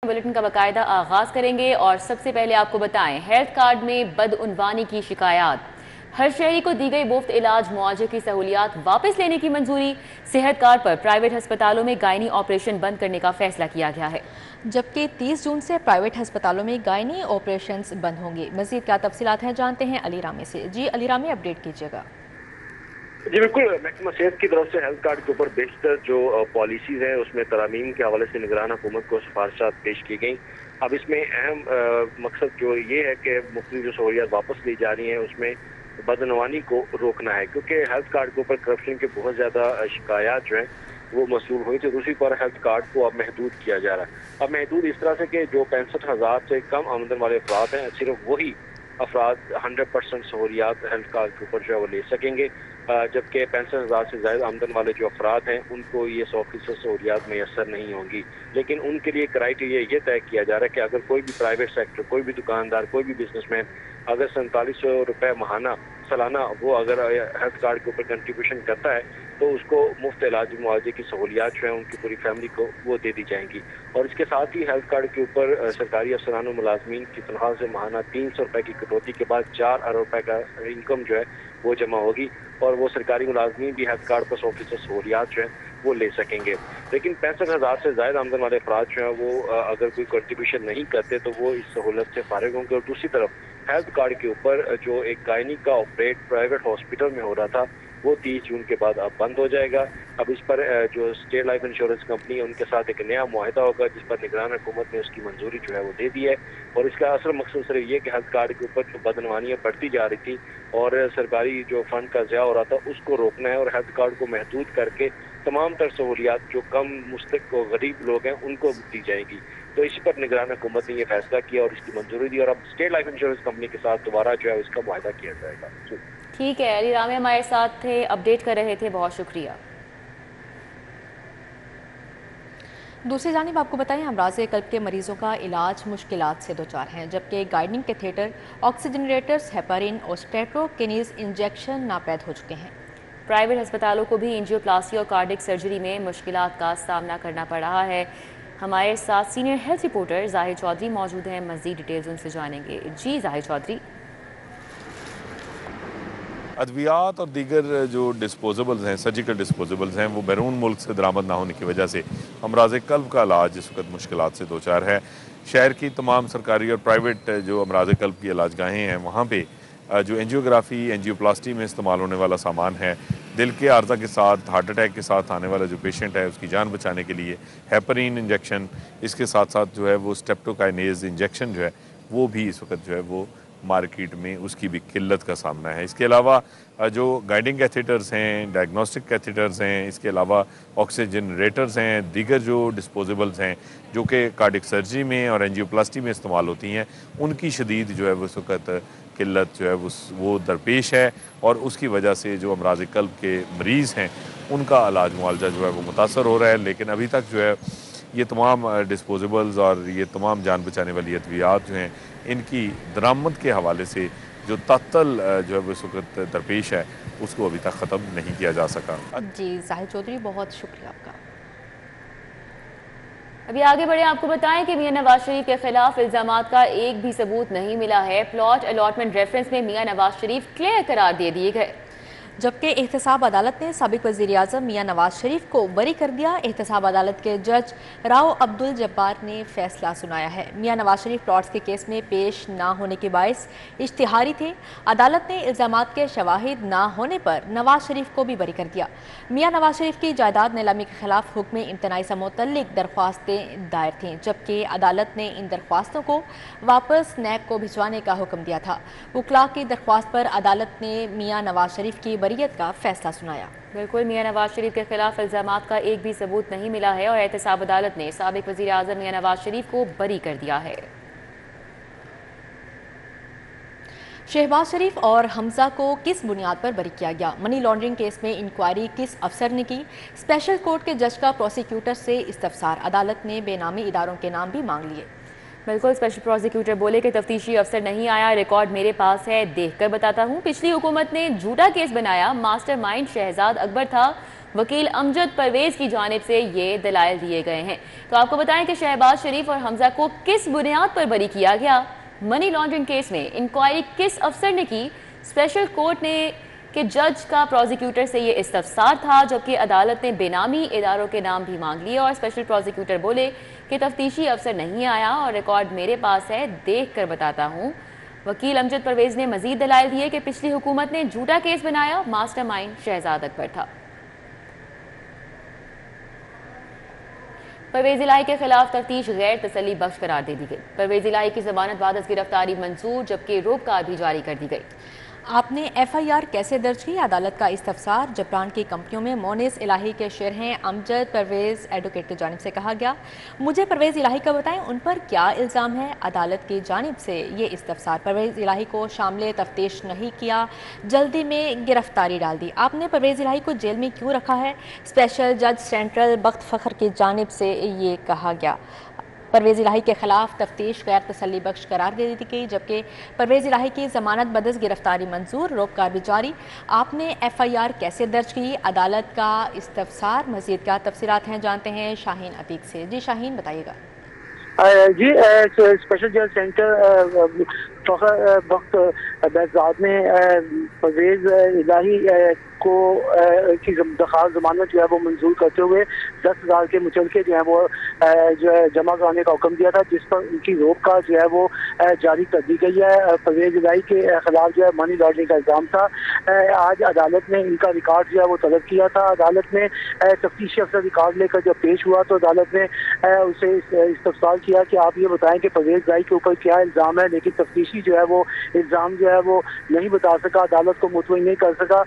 Bulletin का बाकायदा आगाज करेंगे और सबसे पहले आपको बताएं, हेल्थ कार्ड में बदउनवानी की शिकायत। हर शहरी को दी गई मुफ्त इलाज मुआवजे की सहूलियात वापस लेने की मंजूरी। सेहत कार्ड पर प्राइवेट अस्पतालों में गायनी ऑपरेशन बंद करने का फैसला किया गया है, जबकि 30 जून से प्राइवेट अस्पतालों में गायनी ऑपरेशंस बंद होंगे। मजीद क्या तफसीलात हैं जानते हैं अली रामी से। जी अली रामी, अपडेट कीजिएगा। जी बिल्कुल, महकमा सेहत की तरफ से हेल्थ कार्ड के ऊपर बेशतर जो पॉलिसीज हैं उसमें तरमीम के हवाले से निगरान हुकूमत को सिफारिशात पेश की गई। अब इसमें अहम मकसद जो ये है कि मुख्तलिफ जो सहूलियात वापस ली जा रही हैं उसमें बदनवानी को रोकना है, क्योंकि हेल्थ कार्ड के ऊपर करप्शन के बहुत ज़्यादा शिकायत जो हैं वो मसूल हुई थी। दूसरी पर हेल्थ कार्ड को अब महदूद किया जा रहा है। अब महदूद इस तरह से कि जो 65,000 से कम आमदन वाले अफराद हैं, सिर्फ वही अफराद 100% सहूलियात हेल्थ कार्ड के ऊपर जो है वो ले सकेंगे, जबकि 65,000 से ज़्यादा आमदन वाले जो अफराद हैं उनको ये 100% सहूलियात मैसर नहीं होंगी। लेकिन उनके लिए क्राइटेरिया ये तय किया जा रहा है कि अगर कोई भी प्राइवेट सेक्टर, कोई भी दुकानदार, कोई भी बिजनेसमैन अगर 4700 रुपये महाना सालाना वो अगर हेल्थ कार्ड के ऊपर कंट्रीब्यूशन करता है तो उसको मुफ्त इलाज मुआवजे की सहूलियात जो है उनकी पूरी फैमिली को वो दे दी जाएंगी। और इसके साथ ही हेल्थ कार्ड के ऊपर सरकारी अफसरान और मुलाजमीन की तनख्वाह से महाना 300 रुपये की कटौती के बाद 4 अरब रुपये का इनकम जो है वो जमा होगी और वो सरकारी मुलाजमीन भी हेल्थ कार्ड पर 100% सहूलियात जो है वो ले सकेंगे। लेकिन 65,000 से ज़्यादा आमदन वाले अफराद जो है वो अगर कोई कंट्रीब्यूशन नहीं करते तो वो इस सहूलत से फारिग होंगे। और दूसरी तरफ हेल्थ कार्ड के ऊपर जो एक गायनी का ऑपरेट प्राइवेट हॉस्पिटल में हो रहा था वो 30 जून के बाद अब बंद हो जाएगा। अब इस पर जो स्टेट लाइफ इंश्योरेंस कंपनी है उनके साथ एक नया मुआहिदा होगा जिस पर निगरान हुकूमत ने उसकी मंजूरी जो है वो दे दी है। और इसका असल मकसद सिर्फ ये कि हेल्थ कार्ड के ऊपर जो बदनवानियाँ बढ़ती जा रही थी और सरकारी जो फंड का ज़िया हो रहा था उसको रोकना है और हेल्थ कार्ड को महदूद करके तमाम तर सहूलियात जो कम मुस्तक और गरीब लोग हैं उनको दी जाएंगी। तो इसी पर निगरान हुकूमत ने ये फैसला किया और इसकी मंजूरी दी और अब स्टेट लाइफ इंश्योरेंस कंपनी के साथ दोबारा जो है इसका मुआहिदा किया जाएगा। ठीक है, अली रामी हमारे साथ थे, अपडेट कर रहे थे, बहुत शुक्रिया। दूसरी जानिब आपको बताएं, अमराज़ क़ल्ब के मरीजों का इलाज मुश्किलात से दोचार हैं, जबकि गाइडिंग कैथेटर, ऑक्सीजनरेटर्स, हेपारिन और स्ट्रेप्टोकिनीज इंजेक्शन नापैद हो चुके हैं। प्राइवेट अस्पतालों को भी एंजियोप्लास्टी और कार्डिक सर्जरी में मुश्किलात का सामना करना पड़ रहा है। हमारे साथ senior health reporter Zahid Chaudhry मौजूद हैं, मज़ीद डिटेल्स उनसे जानेंगे। जी जाहिद चौधरी। अद्वियात और दीगर जो डिस्पोजेबल्स हैं, सर्जिकल डिस्पोजेबल्स हैं, वो बैरून मुल्क से दरामद ना होने की वजह से अमराज़ क़ल्ब का इलाज इस वक्त मुश्किलात से दो चार है। शहर की तमाम सरकारी और प्राइवेट जो अमराज़ क़ल्ब की इलाजगाहें हैं वहाँ पे जो एंजियोग्राफी, एंजियोप्लास्टी में इस्तेमाल होने वाला सामान है, दिल के आर्जा के साथ, हार्ट अटैक के साथ आने वाला जो पेशेंट है उसकी जान बचाने के लिए हेपरीन इंजेक्शन, इसके साथ साथ जो है वो स्ट्रेप्टोकाइनेज इंजेक्शन जो है वो भी इस वक्त जो है वो मार्केट में उसकी भी किल्लत का सामना है। इसके अलावा जो गाइडिंग कैथेटर्स हैं, डायग्नोस्टिक कैथेटर्स हैं, इसके अलावा ऑक्सीजनरेटर्स हैं, दीगर जो डिस्पोजेबल्स हैं जो कि कार्डिक सर्जरी में और एंजियोप्लास्टी में इस्तेमाल होती हैं, उनकी शदीद जो है वो इस वक्त किल्लत जो है वो दरपेश है और उसकी वजह से जो अमराज़ क़ल्ब के मरीज़ हैं उनका इलाज मुआवजा जो है वो मुतासर हो रहा है। लेकिन अभी तक जो है ये तमाम डिस्पोजेबल्स और ये तमाम जान बचाने वाली अद्वियात जो हैं इनकी दरामद के हवाले से जो तातल जो है वो इस वक्त दरपेश है उसको अभी तक ख़त्म नहीं किया जा सका। जी जाहिद चौधरी, बहुत शुक्रिया आपका। अभी आगे बढ़े, आपको बताएं कि मियां नवाज शरीफ के खिलाफ इल्जामात का एक भी सबूत नहीं मिला है। प्लॉट अलॉटमेंट रेफरेंस में मियां नवाज शरीफ क्लियर करार दे दिए गए, जबकि एहतसाब अदालत ने साबिक वज़ीर आज़म मियां नवाज शरीफ को बरी कर दिया। एहतसाब अदालत के जज राव अब्दुल जब्बार ने फैसला सुनाया है। मियां नवाज शरीफ प्लॉट्स के केस में पेश ना होने के बायस इश्तिहारी थे। अदालत ने इल्ज़ामात के शवाहिद ना होने पर नवाज शरीफ को भी बरी कर दिया। मियां नवाज शरीफ की जायदाद नीलामी के खिलाफ हुक्म इम्तनाई से मुतल्लिक दरख्वास्तें दायर थीं, जबकि अदालत ने इन दरख्वास्तों को वापस नैब को भिजवाने का हुक्म दिया था। वकला की दरख्वास्त पर अदालत ने मियां नवाज शरीफ की बरीयत का फैसला सुनाया। बिल्कुल, मियां नवाज शरीफ के खिलाफ इल्जामात का एक भी सबूत नहीं मिला है और एहतसाब अदालत ने साबिक वज़ीर आज़म मियां नवाज शरीफ को बरी कर दिया है। शहबाज शरीफ और हमजा को किस बुनियाद पर बरी किया गया? मनी लॉन्ड्रिंग केस में इंक्वायरी किस अफसर ने की? स्पेशल कोर्ट के जज का प्रोसिक्यूटर से इस्तफसार। अदालत ने बेनामी इदारों के नाम भी मांग लिए। बिल्कुल, स्पेशल प्रोसिक्यूटर बोले कि तफ्तीशी अफसर नहीं आया, रिकॉर्ड मेरे पास है, देखकर बताता हूँ। पिछली हुकूमत ने झूठा केस बनाया, मास्टरमाइंड शहजाद अकबर था, वकील अमजद परवेज की जानिब से ये दलाइल दिए गए हैं। तो आपको बताएं कि शहबाज शरीफ और हमजा को किस बुनियाद पर बरी किया गया, मनी लॉन्ड्रिंग केस में इंक्वायरी किस अफसर ने की, स्पेशल कोर्ट ने कि जज का प्रोसिक्यूटर से ये इस्तफसार था, जबकि अदालत ने बेनामी इदारों के नाम भी मांग लिए और स्पेशल प्रोसिक्यूटर बोले कि तफ्तीशी अफसर नहीं आया और रिकॉर्ड मेरे पास है, देख कर बताता हूँ। वकील अमजद परवेज ने मजीद दलाइल दिए कि पिछली हुकूमत ने झूठा केस बनाया, मास्टरमाइंड शहजाद अकबर था। परवेज इलाही के खिलाफ तफ्तीश गैर तसल्ली बख्श करार दे दी गई। परवेज इलाही की जमानत बाद गिरफ्तारी मंजूर, जबकि रोककार भी जारी कर दी गई। आपने FIR कैसे दर्ज की, अदालत का इस्तफसार। जबरान की कंपनियों में मोनिस इलाही के शेयर हैं। अमजद परवेज एडवोकेट की जानिब से कहा गया, मुझे परवेज इलाही का बताएं उन पर क्या इल्ज़ाम है। अदालत की जानिब से ये इस्तफसार, परवेज इलाही को शामिल तफ्तीश नहीं किया, जल्दी में गिरफ्तारी डाल दी। आपने परवेज इलाही को जेल में क्यों रखा है। स्पेशल जज सेंट्रल बख्त फ़खर की जानिब से ये कहा गया। परवेज इलाही के खिलाफ तफ्तीश गैर तसल्ली बख्श करार दे दी गई, जबकि परवेज इलाही की जमानत बदस गिरफ्तारी मंजूर, रोककार भी जारी। आपने FIR कैसे दर्ज की, अदालत का इस्तफसार। मज़ीद क्या तफसीलात हैं जानते हैं शाहीन अतीक से। जी शाहीन बताइएगा। जी स्पेशल जज सेंटर फ़खर बख्त बेजाद ने परवेज इलाही को की दरख्वास्त जमानत जो है वो मंजूर करते हुए 10,000 के मुचलके जो है वो जो है जमा कराने का हुक्म दिया था, जिस पर उनकी रोक का जो है वो जारी कर दी गई है। परवेज इलाही के खिलाफ जो है मनी लॉन्ड्रिंग का इल्ज़ाम था। आज अदालत ने इनका रिकॉर्ड जो है वो तलब किया था। अदालत ने तफ्तीशी अफसर रिकॉर्ड लेकर जब पेश हुआ तो अदालत ने उसे इस्तफसार किया कि आप ये बताएं कि परवेज इलाही के ऊपर क्या इल्ज़ाम है, लेकिन तफ्तीशी जो है वो इल्ज़ाम जो है वो नहीं बता सका, अदालत को मुतमईन नहीं कर सका,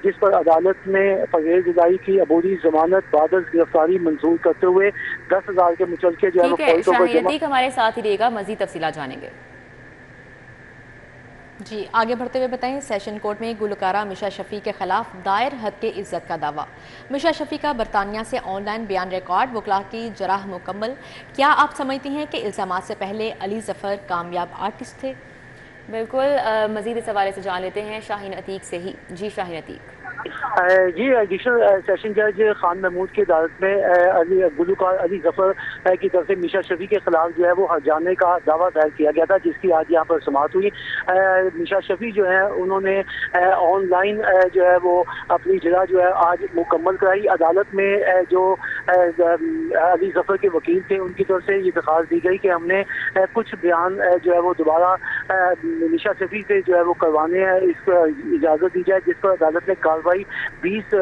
जिस पर अदालत ने परवेज इलाही की अबूरी जमानत बाद गिरफ्तारी मंजूर करते हुए 10,000 के मुचलके जो है वो हमारे साथ ही रहेगा, मजीद तफसीलात जानेंगे। जी आगे बढ़ते हुए बताएं, सेशन कोर्ट में गुलकारा मिशा शफी के खिलाफ दायर हद के इज्जत का दावा। मिशा शफी का बरतानिया से ऑनलाइन बयान रिकॉर्ड, वकला की जराह मुकम्मल। क्या आप समझती हैं कि इल्ज़ामात से पहले अली जफ़र कामयाब आर्टिस्ट थे। बिल्कुल, मजीद इस हवाले से जान लेते हैं शाहीन अतीक से ही। जी शाहीन अतीक। जी एडिशनल सेशन जज खान महमूद की अदालत में गुलकार अली जफर की तरफ से मिशा शफी के खिलाफ जो है वो हर्जाने का दावा दायर किया गया था, जिसकी आज यहाँ पर समाअत हुई। मिशा शफी जो है उन्होंने ऑनलाइन जो है वो अपनी जगह जो है आज मुकम्मल कराई। अदालत में जो अली जफर के वकील थे उनकी तरफ से ये दरख्वास्त दी गई कि हमने कुछ बयान जो है वो दोबारा मिशा शफी से जो है वो करवाने हैं, इसको इजाज़त दी जाए, जिस पर अदालत ने कार्रवाई 20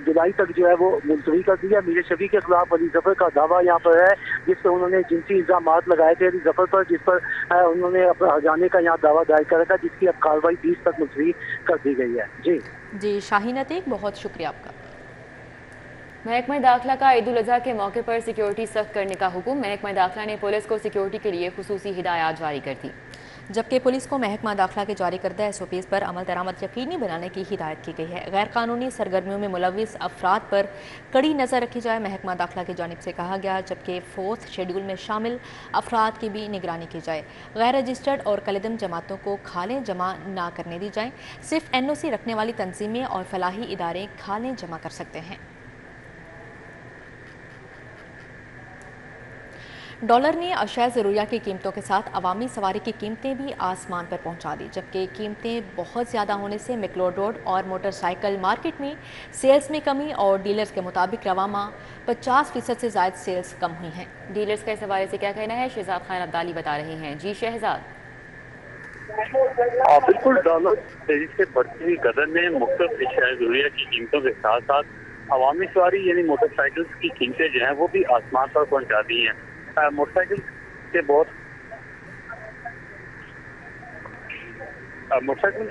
जुलाई तक जो है वो मुलतवी कर दिया। मिशा शफी के खिलाफ अली जफर का दावा यहाँ पर है, जिस पर उन्होंने जिनसी इल्जामात लगाए थे अली जफर पर, जिस पर उन्होंने अपना हर्जाने का यहाँ दावा दायर कर रखा, जिसकी अब कार्रवाई 20 तक मुलतवी कर दी गई है। जी शाहीन अतीक, बहुत शुक्रिया आपका। महकमा दाखिला का ईद उल अजहा के मौके पर सिक्योरिटी सख्त करने का हुक्म। महकमा दाखिला ने पुलिस को सिक्योरिटी के लिए खुसूसी हिदायत जारी कर दी, जबकि पुलिस को महकमा दाखिला के जारी करदा SOPs पर अमल दरामद यकीनी बनाने की हिदायत की गई है। गैर कानूनी सरगर्मियों में मुलविस अफराद पर कड़ी नज़र रखी जाए, महकमा दाखिला की जानिब से कहा गया, जबकि 4th शेड्यूल में शामिल अफराद की भी निगरानी की जाए। गैर रजिस्टर्ड और कलदम जमातों को खालें जमा ना करने दी जाएँ। सिर्फ NOC रखने वाली तंजीमें और फलाही इदारे खालें जमा कर सकते हैं। डॉलर ने अशिया ज़रूरिया की कीमतों के साथ अवामी सवारी की कीमतें भी आसमान पर पहुंचा दी, जबकि कीमतें बहुत ज़्यादा होने से मैक्लोड रोड और मोटरसाइकिल मार्केट में सेल्स में कमी और डीलर्स के मुताबिक रवामा 50% से ज़ायद सेल्स कम हुई हैं। डीलर्स का इस हवाले से क्या कहना है, शहजाद खान अब्दाली बता रहे हैं। जी शहजाद। बिल्कुल, डॉलर तेजी से बढ़ती हुई कदर ने मुख्तलिफ अशिया ज़रूरिया की कीमतों के साथ साथ अवामी सवारी यानी मोटरसाइकिल की कीमतें जो हैं वो भी आसमान पर पहुँचा दी हैं। मोटरसाइकिल की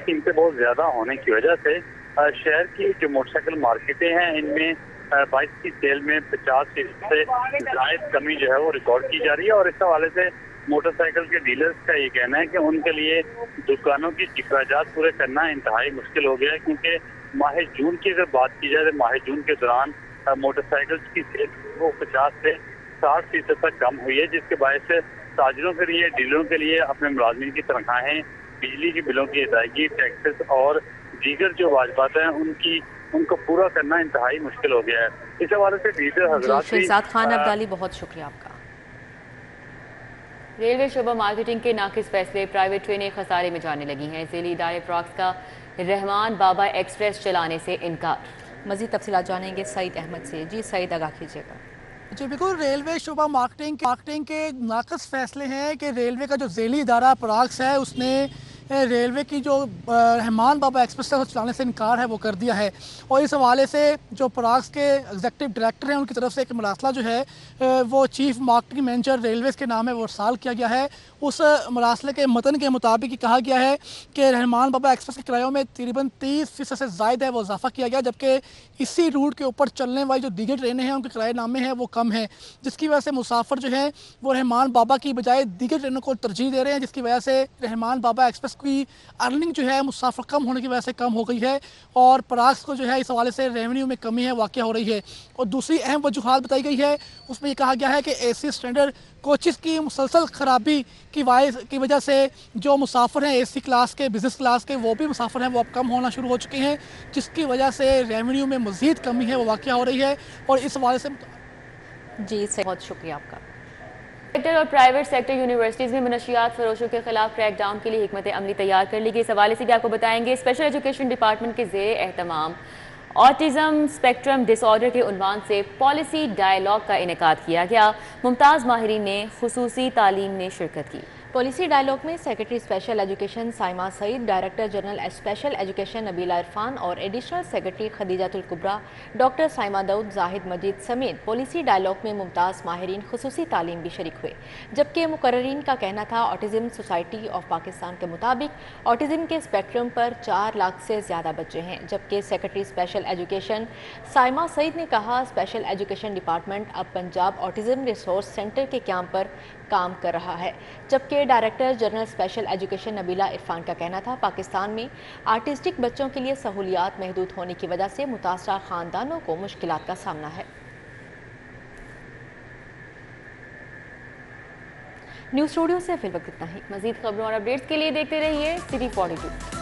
कीमतें बहुत ज्यादा होने की वजह से शहर की जो मोटरसाइकिल मार्केटें हैं इनमें बाइक की सेल में 50% से जायद कमी जो है वो रिकॉर्ड की जा रही है। और इस हवाले से मोटरसाइकिल के डीलर्स का ये कहना है कि उनके लिए दुकानों की अखराजात पूरे करना इंतहाई मुश्किल हो गया है, क्योंकि माह जून की अगर बात की जाए तो माह जून के दौरान मोटरसाइकिल की सेल वो 50 से 60% तक कम हुई है, जिसके बायस से ताजरों के लिए, डीलरों के लिए अपने मुलाजमीन की तनख्वाहें, बिजली के बिलों की अदायगी, टैक्सेस और दीगर जो वाजबात हैं उनकी ان کو پورا کرنا انتہائی مشکل ہو گیا ہے۔ اس حوالے سے ڈیزل حضرات شہزاد خان ابدالی، بہت شکریہ آپ کا۔ ریلوے شعبہ مارکیٹنگ کے ناقص فیصلے، پرائیویٹ ٹرینیں خسارے میں جانے لگی ہیں، ذیلی ادارے پراکس کا رحمان بابا ایکسپریس چلانے سے انکار۔ مزید تفصیلات جانیں گے سعید احمد سے۔ جی سعید، آگاہ کیجیے گا۔ جی بالکل، ریلوے شعبہ مارکیٹنگ کے ناقص فیصلے ہیں کہ ریلوے کا جو ذیلی ادارہ پراکس ہے اس نے ریلوے کی جو رحمان بابا ایکسپریس ہے وہ چلانے سے انکار ہے وہ کر دیا ہے، اور اس حوالے سے جو پراکس کے ایگزیکٹو ڈائریکٹر ہیں ان کی طرف سے ایک مراسلہ جو ہے وہ چیف مارکیٹنگ مینیجر ریلویز کے نام ہے وہ ارسال کیا گیا ہے۔ اس مراسلے کے متن کے مطابق یہ کہا گیا ہے کہ رحمان بابا ایکسپریس کے کرایوں میں تقریباً 30% سے زائد ہے وہ اضافہ کیا گیا، جبکہ اسی روٹ کے اوپر چلنے والی جو دیگر ٹرینیں ہیں ان کے کرایہ نامے ہیں وہ کم ہیں، جس کی وجہ سے مسافر جو ہیں وہ رحمان بابا کی بجائے دیگر ٹرینوں کو ترجیح دے رہے ہیں، جس کی وجہ سے رحمان بابا ایکسپریس کی ارننگ جو ہے مسافر کم ہونے کی وجہ سے کم ہو گئی ہے، اور پراکس کو جو ہے اس حوالے سے ریونیو میں کمی ہے واقع ہو رہی ہے۔ اور دوسری اہم وجوہات بتائی گئی ہے، اس میں یہ کہا گیا ہے کہ اے سی اسٹینڈرڈ کوچز کی مسلسل خرابی کی وجہ سے جو مسافر ہیں اے سی کلاس کے، بزنس کلاس کے، وہ بھی مسافر ہیں وہ اب کم ہونا شروع ہو چکے ہیں، جس کی وجہ سے ریونیو میں مزید کمی ہے وہ واقع ہو رہی ہے، اور اس حوالے سے جی بہت شکریہ آپ کا۔ سیکٹر اور پرائیویٹ سیکٹر یونیورسٹیز میں منشیات فروشوں کے خلاف کریک ڈاؤن کے لیے حکمت عملی تیار کر لی گئی۔ اس حوالے سے بھی آپ کو بتائیں گے، اسپیشل ایجوکیشن ڈپارٹمنٹ کے زیر اہتمام آٹزم اسپیکٹرم ڈس آرڈر کے عنوان سے پالیسی ڈائیلاگ کا انعقاد کیا گیا۔ ممتاز ماہرین نے خصوصی تعلیم میں شرکت کی۔ پالیسی ڈائیلاگ میں secretary special education Saima Saeed, director general special education Nabila Irfan اور additional secretary Khadija Alkubra doctor Saima Daud, Zahid Majeed سمیت پالیسی ڈائیلاگ میں ممتاز ماہرین خصوصی تعلیم بھی شریک ہوئے، جبکہ مقررین کا کہنا تھا آٹزم سوسائٹی آف پاکستان کے مطابق آٹزم کے اسپیکٹرم پر 4 لاکھ سے زیادہ بچے ہیں، جبکہ سیکرٹری اسپیشل ایجوکیشن سائمہ سعید نے کہا اسپیشل ایجوکیشن ڈپارٹمنٹ اب پنجاب آٹزم ریسورس سینٹر کے قیام پر کام کر رہا ہے، جبکہ director general special education Nabila Irfan کا کہنا تھا پاکستان میں آرٹسٹک بچوں کے لیے سہولیات محدود ہونے کی وجہ سے متاثرہ خاندانوں کو مشکلات کا سامنا ہے۔ نیوز اسٹوڈیو سے فی الوقت اتنا ہی۔ مزید خبروں اور اپڈیٹس کے لیے دیکھتے رہیے City 42۔